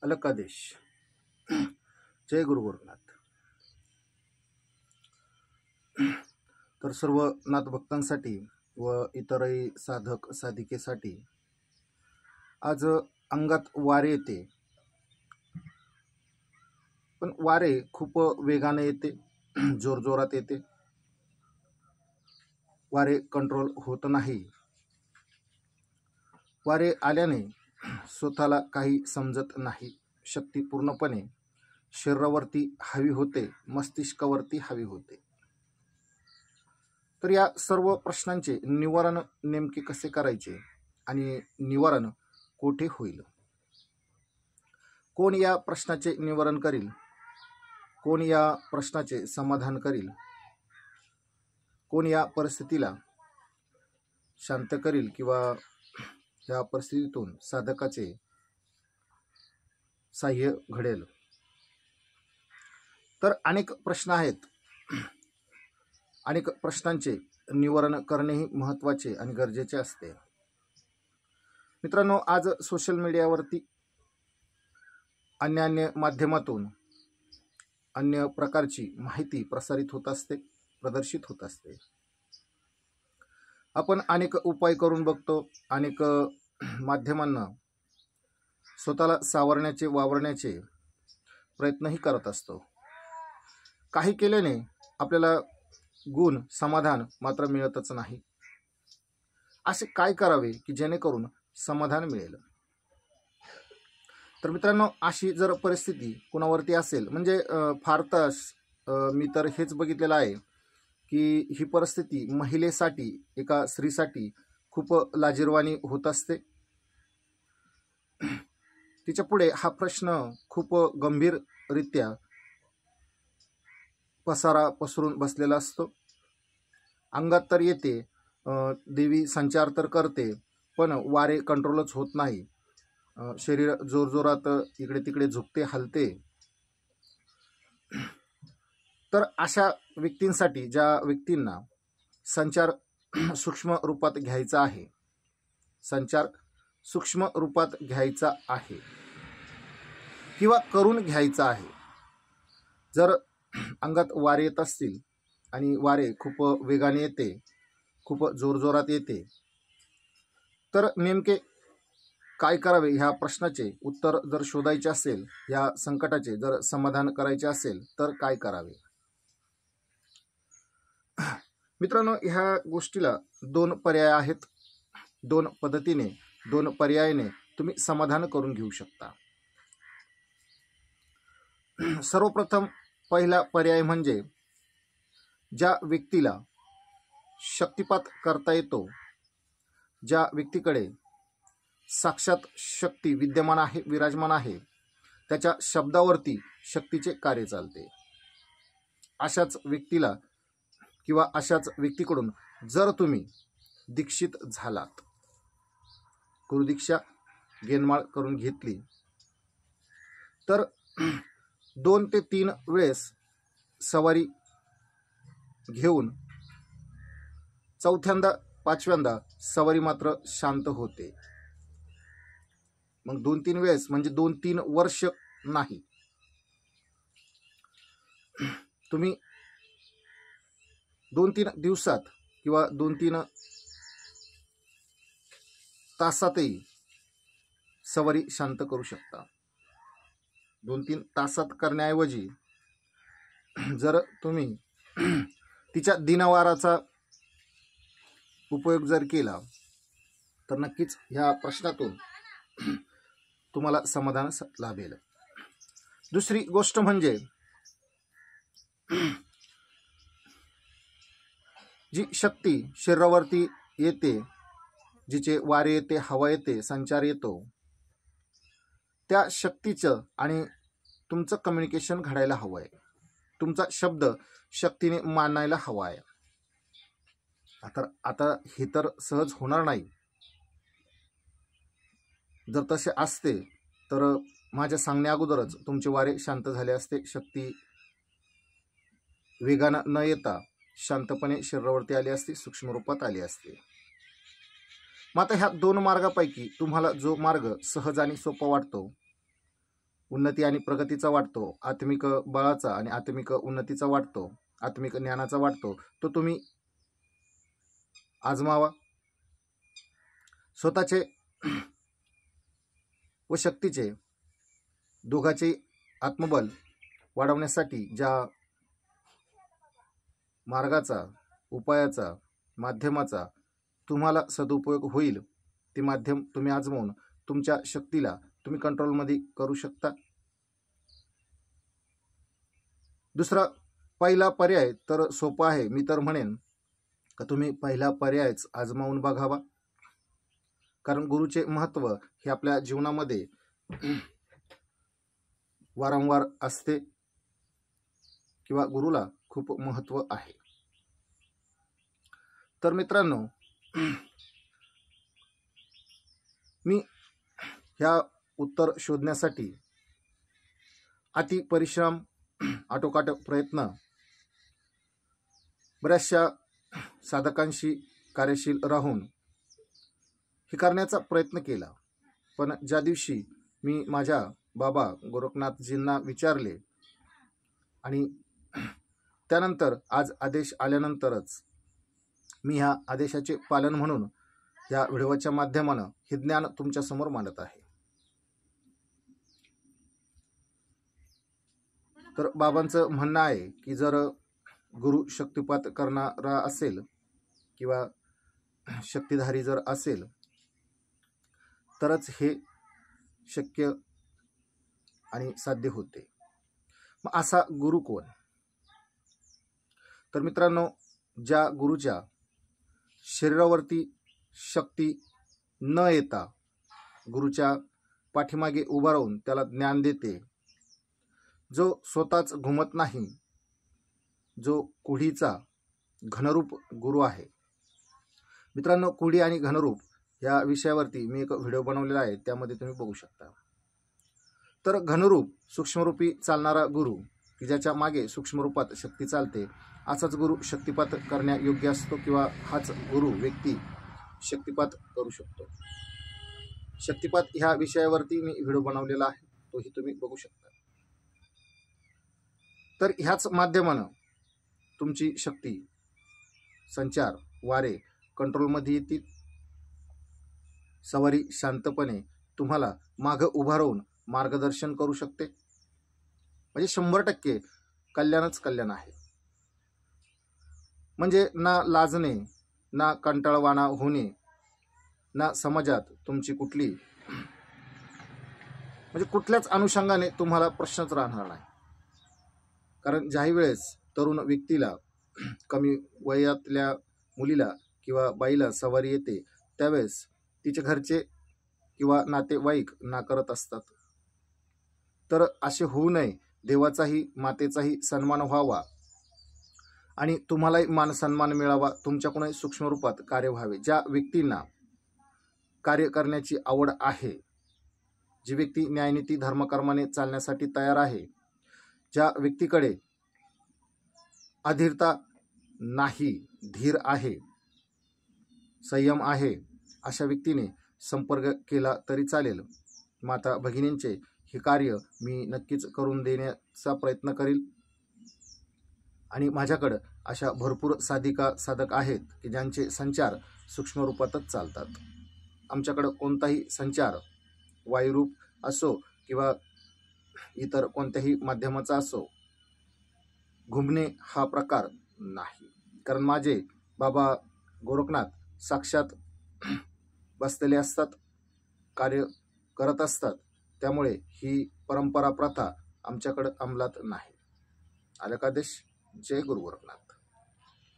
अलग आदेश। जय गुरु गोरखनाथ। तर सर्व नाथ भक्तांसाठी व इतरही साधक साधिकेसाठी आज अंगात वारे येते, पण वारे खूप वेगाने येते, जोरजोरात येते, वारे कंट्रोल होत नाही। वारे आल्याने स्वतःला काही समजत नाही, शक्ती पूर्णपणे शरीरावरती हावी होते, मस्तिष्कावरती हावी होते। तर या सर्व प्रश्नांचे निवारण नेमके कसे करायचे आणि निवारण कोठे होईल? कोण या प्रश्नाचे निवारण करील? कोण या प्रश्नाचे समाधान करील? कोण या परिस्थितीला शांत करील किंवा या परिस्थितीतून साधकाचे सहाय्य घडेल? तर अनेक प्रश्न आहेत। अनेक प्रश्नांचे निवारण करणेही महत्त्वाचे आणि गरजेचे असते। मित्रांनो, आज सोशल मीडियावरती अन्य माध्यमातून अन्य प्रकारची माहिती प्रसारित होत असते, प्रदर्शित होत असते। आपण अनेक उपाय करून बघतो, अनेक माध्यमांना स्वतःला सावरण्याचे वावरण्याचे प्रयत्नही करत असतो। काही केल्याने आपल्याला गुण समाधान मात्र मिळतच नाही। असे काय करावे की जेणेकरून समाधान मिळेल? तर मित्रांनो, अशी जर परिस्थिती कुणावरती असेल, म्हणजे फार तास मी तर हेच बघितलेलं आहे की ही परिस्थिती महिलेसाठी, एका स्त्रीसाठी खूप लाजिरवाणी होत असते। तिच्या पुढे हा प्रश्न खूप गंभीररित्या पसारा पसरून बसलेला असतो। अंगात तर येते, देवी संचार तर करते, पण वारे कंट्रोलच होत नाही। शरीर जोरजोरात इकडे तिकडे झुकते, हलते। तर अशा व्यक्तींसाठी, ज्या व्यक्तींना संचार सूक्ष्म रूपात घ्यायचा आहे, संचार सूक्ष्म रूपात घ्यायचा आहे किंवा करून घ्यायचा आहे, जर अंगात वारे येत असतील आणि वारे खूप वेगाने येते, खूप जोरजोरात येते, तर नेमके काय करावे ह्या प्रश्नाचे उत्तर जर शोधायचे असेल, या संकटाचे जर समाधान करायचे असेल, तर काय करावे? मित्रांनो, ह्या गोष्टीला दोन पर्याय आहेत। दोन पद्धतीने, दोन पर्यायाने तुम्ही समाधान करून घेऊ शकता। सर्वप्रथम पहिला पर्याय म्हणजे ज्या व्यक्तीला शक्तिपात करता येतो, ज्या व्यक्तीकडे साक्षात शक्ती विद्यमान आहे, विराजमान आहे, त्याच्या शब्दावरती शक्तीचे कार्य चालते, अशाच व्यक्तीला किंवा अशाच व्यक्तीकडून जर तुम्ही दीक्षित झालात, गुरुदीक्षा घेणमाळ करून घेतली, तर 2 ते 3 वेळेस सवारी घेऊन चौथ्यांदा पाचव्यांदा सवारी मात्र शांत होते। मग 2-3 वेळेस म्हणजे 2-3 वर्ष नाही, तुम्ही 2-3 दिवसात किंवा 2-3 तासातही सवारी शांत करू शकता। 2-3 तासात करण्याऐवजी जर तुम्ही तिच्या दिनवाराचा उपयोग जर केला, तर नक्कीच ह्या प्रश्नातून तुम्हाला समाधान लाभेल। दुसरी गोष्ट म्हणजे जी शक्ती शरीरावरती येते, जिचे वारे येते, हवा येते, संचार येतो, त्या शक्तीचं आणि तुमचं कम्युनिकेशन घडायला हवं आहे। तुमचा शब्द शक्तीने मानायला हवा आहे। आता हे तर सहज होणार नाही। जर तसे असते तर माझ्या सांगण्या अगोदरच तुमचे वारे शांत झाले असते, शक्ती वेगानं न येता शांतपणे शरीरावरती आली असती, सूक्ष्म रूपात आली असते। मग आता ह्या 2 मार्गापैकी तुम्हाला जो मार्ग सहज आणि सोपा वाटतो उन्नती आणि प्रगतीचा वाटतो, आत्मिक बळाचा आणि आत्मिक उन्नतीचा वाटतो, आत्मिक ज्ञानाचा वाटतो, तो तुम्ही आजमावा. स्वतःचे व शक्तीचे दोघांचे आत्मबल वाढवण्यासाठी ज्या मार्गाचा, उपायाचा, माध्यमाचा तुम्हाला सदुपयोग होईल ते माध्यम तुम्ही आजमावून तुमच्या शक्तीला तुम्ही कंट्रोलमध्ये करू शकता. दुसरा पहिला पर्याय तर सोपा आहे. मी तर म्हणेन का तुम्ही पहिला पर्यायच आजमावून बघावा. कारण गुरुचे महत्त्व हे आपल्या जीवनामध्ये वारंवार असते किंवा गुरुला खूप महत्त्व आहे. तर मित्रांनो, मी ह्या उत्तर शोधण्यासाठी अति परिश्रम, आटोकाट प्रयत्न, बऱ्याचशा साधकांशी कार्यशील राहून हे करण्याचा प्रयत्न केला. पण ज्या दिवशी मी माझ्या बाबा गोरखनाथजींना विचारले आणि त्यानंतर आज आदेश आल्यानंतरच मी ह्या आदेशाचे पालन म्हणून या व्हिडिओच्या माध्यमानं हे ज्ञान तुमच्या समोर मांडत आहे. तर बाबांचं म्हणणं आहे की जर गुरु शक्तिपात करणारा असेल किंवा शक्तिधारी जर असेल तरच हे शक्य आणि साध्य होते. मग असा गुरु कोण? तर मित्रांनो, ज्या गुरुच्या शरीरावरती शक्ती न येता गुरुच्या पाठीमागे उभा राहून त्याला ज्ञान देते, जो स्वतःच घुमत नाही, जो कुढीचा घनरूप गुरु आहे. मित्रांनो, कुढी आणि घनरूप या विषयावरती मी एक व्हिडिओ बनवलेला आहे, त्यामध्ये तुम्ही बघू शकता. तर घनरूप सूक्ष्मरूपी चालणारा गुरु की ज्याच्या मागे सूक्ष्मरूपात शक्ती चालते, असाच गुरु शक्तिपात करण्यायोग्य असतो किंवा हाच गुरु व्यक्ती शक्तिपात करू शकतो. शक्तिपात ह्या विषयावरती मी व्हिडिओ बनवलेला आहे, तोही तुम्ही बघू शकता. तर ह्याच माध्यमानं तुमची शक्ती, संचार, वारे कंट्रोलमध्ये येतील. सवारी शांतपणे तुम्हाला मागं उभा राहून मार्गदर्शन करू शकते. म्हणजे 100% कल्याणच कल्याण आहे. म्हणजे ना लाजणे, ना कंटाळवाणा होणे, ना समाजात तुमची कुठली म्हणजे कुठल्याच अनुषंगाने तुम्हाला प्रश्नच राहणार नाही. कारण ज्याही वेळेस तरुण व्यक्तीला, कमी वयातल्या मुलीला किंवा बाईला सवारी येते, त्यावेळेस तिचे घरचे किंवा नातेवाईक नाकारत असतात. तर असे होऊ नये, देवाचाही मातेचाही सन्मान व्हावा आणि तुम्हालाही मान सन्मान मिळावा, तुमच्याकडूनही सूक्ष्म रूपात कार्य व्हावे. ज्या व्यक्तींना कार्य करण्याची आवड आहे, जी व्यक्ती न्यायनीती धर्मकर्माने चालण्यासाठी तयार आहे, ज्या व्यक्तीकडे अधीरता नाही, धीर आहे, संयम आहे, अशा व्यक्तीने संपर्क केला तरी चालेल. माता भगिनींचे हे कार्य मी नक्कीच करून देण्याचा प्रयत्न करील. आणि माझ्याकडं अशा भरपूर साधिका साधक आहेत की ज्यांचे संचार सूक्ष्म रूपातच चालतात. आमच्याकडं कोणताही संचार वायुरूप असो किंवा इतर कोणत्याही माध्यमाचा असो, घुमणे हा प्रकार नाही. कारण माझे बाबा गोरखनाथ साक्षात बसलेले असतात, कार्य करत असतात. त्यामुळे ही परंपरा प्रथा आमच्याकडे अंमलात नाही. आलं का देश? जय गुरु गोरखनाथ.